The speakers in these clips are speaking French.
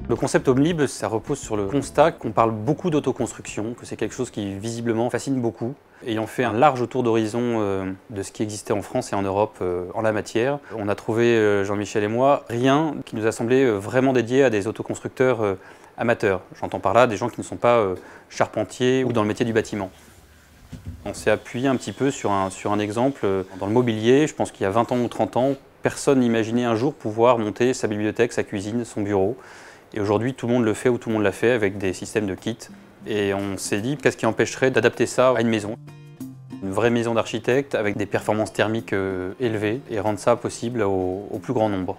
Le concept Homelib, ça repose sur le constat qu'on parle beaucoup d'autoconstruction, que c'est quelque chose qui visiblement fascine beaucoup. Ayant fait un large tour d'horizon de ce qui existait en France et en Europe en la matière, on a trouvé, Jean-Michel et moi, rien qui nous a semblé vraiment dédié à des autoconstructeurs amateurs. J'entends par là des gens qui ne sont pas charpentiers ou dans le métier du bâtiment. On s'est appuyé un petit peu sur un exemple dans le mobilier. Je pense qu'il y a 20 ans ou 30 ans, personne n'imaginait un jour pouvoir monter sa bibliothèque, sa cuisine, son bureau. Et aujourd'hui, tout le monde le fait ou tout le monde l'a fait avec des systèmes de kits. Et on s'est dit, qu'est-ce qui empêcherait d'adapter ça à une maison? Une vraie maison d'architecte avec des performances thermiques élevées et rendre ça possible au plus grand nombre.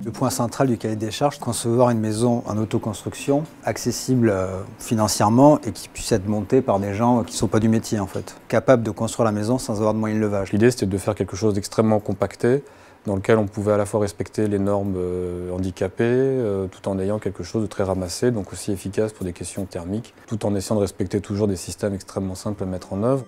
Le point central du cahier des charges, concevoir une maison en autoconstruction, accessible financièrement et qui puisse être montée par des gens qui ne sont pas du métier en fait. Capables de construire la maison sans avoir de moyens de levage. L'idée c'était de faire quelque chose d'extrêmement compacté, dans lequel on pouvait à la fois respecter les normes handicapées, tout en ayant quelque chose de très ramassé, donc aussi efficace pour des questions thermiques, tout en essayant de respecter toujours des systèmes extrêmement simples à mettre en œuvre.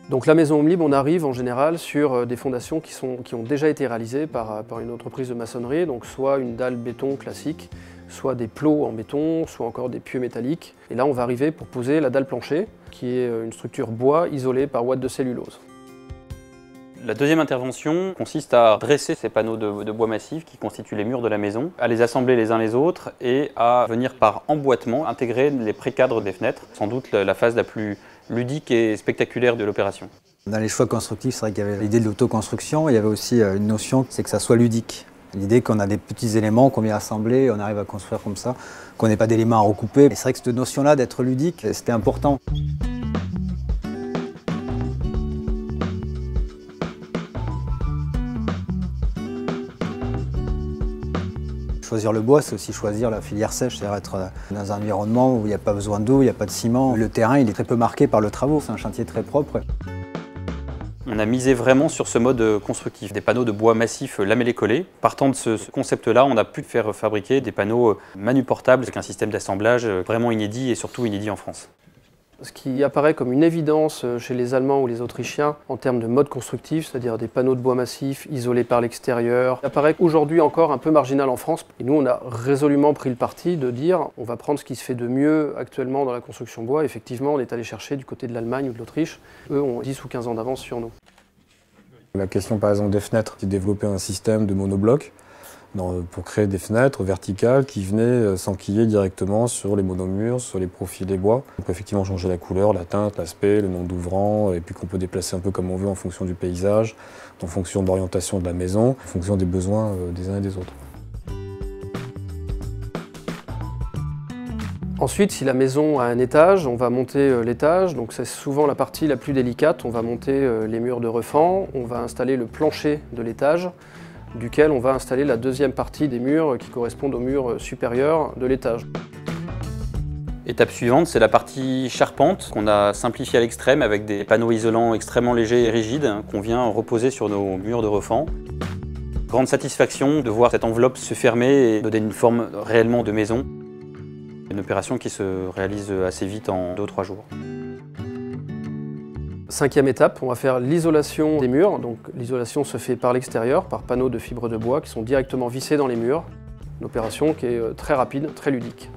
Donc la maison Homelib, on arrive en général sur des fondations qui ont déjà été réalisées par une entreprise de maçonnerie, donc soit une dalle béton classique, soit des plots en béton, soit encore des pieux métalliques. Et là on va arriver pour poser la dalle plancher, qui est une structure bois isolée par ouate de cellulose. La deuxième intervention consiste à dresser ces panneaux de bois massif qui constituent les murs de la maison, à les assembler les uns les autres et à venir par emboîtement intégrer les précadres des fenêtres, sans doute la phase la plus ludique et spectaculaire de l'opération. Dans les choix constructifs, c'est vrai qu'il y avait l'idée de l'autoconstruction, il y avait aussi une notion, c'est que ça soit ludique. L'idée qu'on a des petits éléments qu'on vient assembler, on arrive à construire comme ça, qu'on n'ait pas d'éléments à recouper. Et c'est vrai que cette notion-là d'être ludique, c'était important. Choisir le bois, c'est aussi choisir la filière sèche, c'est-à-dire être dans un environnement où il n'y a pas besoin d'eau, il n'y a pas de ciment. Le terrain, il est très peu marqué par le travaux, c'est un chantier très propre. On a misé vraiment sur ce mode constructif, des panneaux de bois massif lamellé-collé. Partant de ce concept-là, on a pu faire fabriquer des panneaux manuportables avec un système d'assemblage vraiment inédit et surtout inédit en France. Ce qui apparaît comme une évidence chez les Allemands ou les Autrichiens en termes de mode constructif, c'est-à-dire des panneaux de bois massif isolés par l'extérieur, apparaît aujourd'hui encore un peu marginal en France. Et nous, on a résolument pris le parti de dire on va prendre ce qui se fait de mieux actuellement dans la construction bois. Effectivement, on est allé chercher du côté de l'Allemagne ou de l'Autriche. Eux ont 10 ou 15 ans d'avance sur nous. La question par exemple des fenêtres, c'est de développer un système de monoblocs pour créer des fenêtres verticales qui venaient s'enquiller directement sur les monomurs, sur les profils des bois. On peut effectivement changer la couleur, la teinte, l'aspect, le nombre d'ouvrants, et puis qu'on peut déplacer un peu comme on veut en fonction du paysage, en fonction de l'orientation de la maison, en fonction des besoins des uns et des autres. Ensuite, si la maison a un étage, on va monter l'étage, donc c'est souvent la partie la plus délicate. On va monter les murs de refend, on va installer le plancher de l'étage, duquel on va installer la deuxième partie des murs qui correspondent aux murs supérieurs de l'étage. Étape suivante, c'est la partie charpente qu'on a simplifiée à l'extrême avec des panneaux isolants extrêmement légers et rigides qu'on vient reposer sur nos murs de refend. Grande satisfaction de voir cette enveloppe se fermer et donner une forme réellement de maison. Une opération qui se réalise assez vite en 2 ou 3 jours. Cinquième étape, on va faire l'isolation des murs. Donc l'isolation se fait par l'extérieur, par panneaux de fibres de bois qui sont directement vissés dans les murs. Une opération qui est très rapide, très ludique.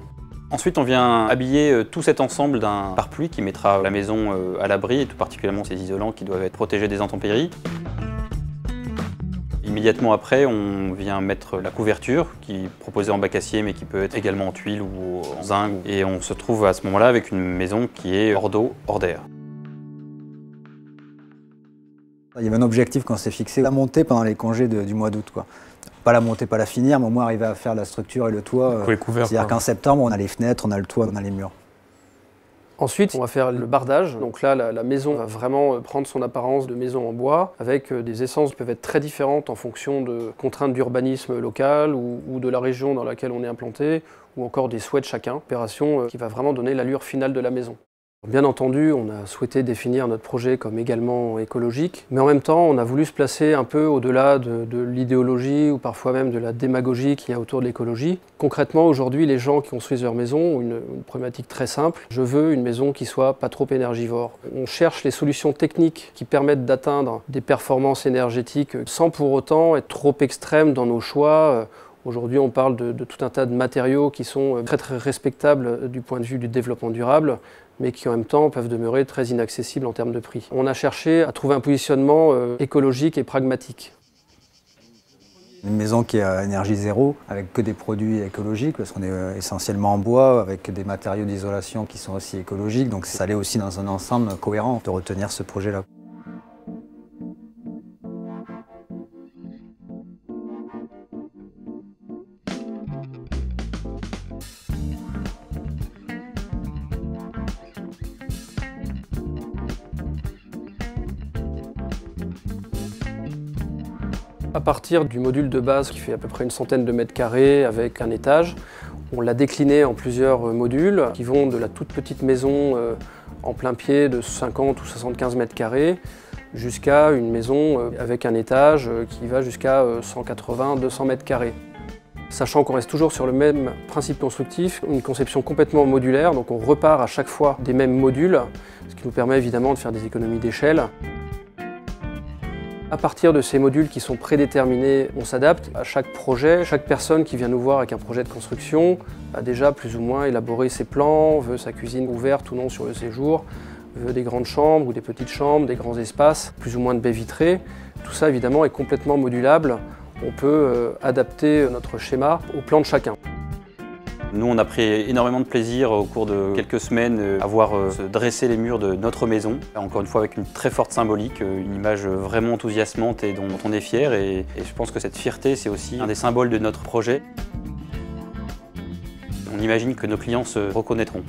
Ensuite, on vient habiller tout cet ensemble d'un pare-pluie qui mettra la maison à l'abri, et tout particulièrement ces isolants qui doivent être protégés des intempéries. Immédiatement après, on vient mettre la couverture, qui est proposée en bac acier, mais qui peut être également en tuile ou en zinc. Et on se trouve à ce moment-là avec une maison qui est hors d'eau, hors d'air. Il y avait un objectif qu'on s'est fixé, la monter pendant les congés du mois d'août. Pas la monter, pas la finir, mais au moins arriver à faire la structure et le toit. C'est-à-dire qu'en septembre, on a les fenêtres, on a le toit, on a les murs. Ensuite, on va faire le bardage. Donc là, la maison va vraiment prendre son apparence de maison en bois, avec des essences qui peuvent être très différentes en fonction de contraintes d'urbanisme local ou de la région dans laquelle on est implanté, ou encore des souhaits de chacun. Opération qui va vraiment donner l'allure finale de la maison. Bien entendu, on a souhaité définir notre projet comme également écologique, mais en même temps, on a voulu se placer un peu au-delà de l'idéologie ou parfois même de la démagogie qu'il y a autour de l'écologie. Concrètement, aujourd'hui, les gens qui construisent leur maison ont une problématique très simple. Je veux une maison qui soit pas trop énergivore. On cherche les solutions techniques qui permettent d'atteindre des performances énergétiques sans pour autant être trop extrêmes dans nos choix. Aujourd'hui, on parle de tout un tas de matériaux qui sont très respectables du point de vue du développement durable, mais qui en même temps peuvent demeurer très inaccessibles en termes de prix. On a cherché à trouver un positionnement écologique et pragmatique. Une maison qui est à énergie zéro, avec que des produits écologiques, parce qu'on est essentiellement en bois, avec des matériaux d'isolation qui sont aussi écologiques, donc ça allait aussi dans un ensemble cohérent de retenir ce projet-là. À partir du module de base qui fait à peu près une centaine de mètres carrés avec un étage, on l'a décliné en plusieurs modules qui vont de la toute petite maison en plein pied de 50 ou 75 mètres carrés jusqu'à une maison avec un étage qui va jusqu'à 180-200 mètres carrés. Sachant qu'on reste toujours sur le même principe constructif, une conception complètement modulaire, donc on repart à chaque fois des mêmes modules, ce qui nous permet évidemment de faire des économies d'échelle. À partir de ces modules qui sont prédéterminés, on s'adapte à chaque projet. Chaque personne qui vient nous voir avec un projet de construction a déjà plus ou moins élaboré ses plans, veut sa cuisine ouverte ou non sur le séjour, veut des grandes chambres ou des petites chambres, des grands espaces, plus ou moins de baies vitrées. Tout ça évidemment est complètement modulable. On peut adapter notre schéma au plan de chacun. Nous, on a pris énormément de plaisir au cours de quelques semaines à voir se dresser les murs de notre maison. Encore une fois, avec une très forte symbolique, une image vraiment enthousiasmante et dont on est fier. Et je pense que cette fierté, c'est aussi un des symboles de notre projet. On imagine que nos clients se reconnaîtront.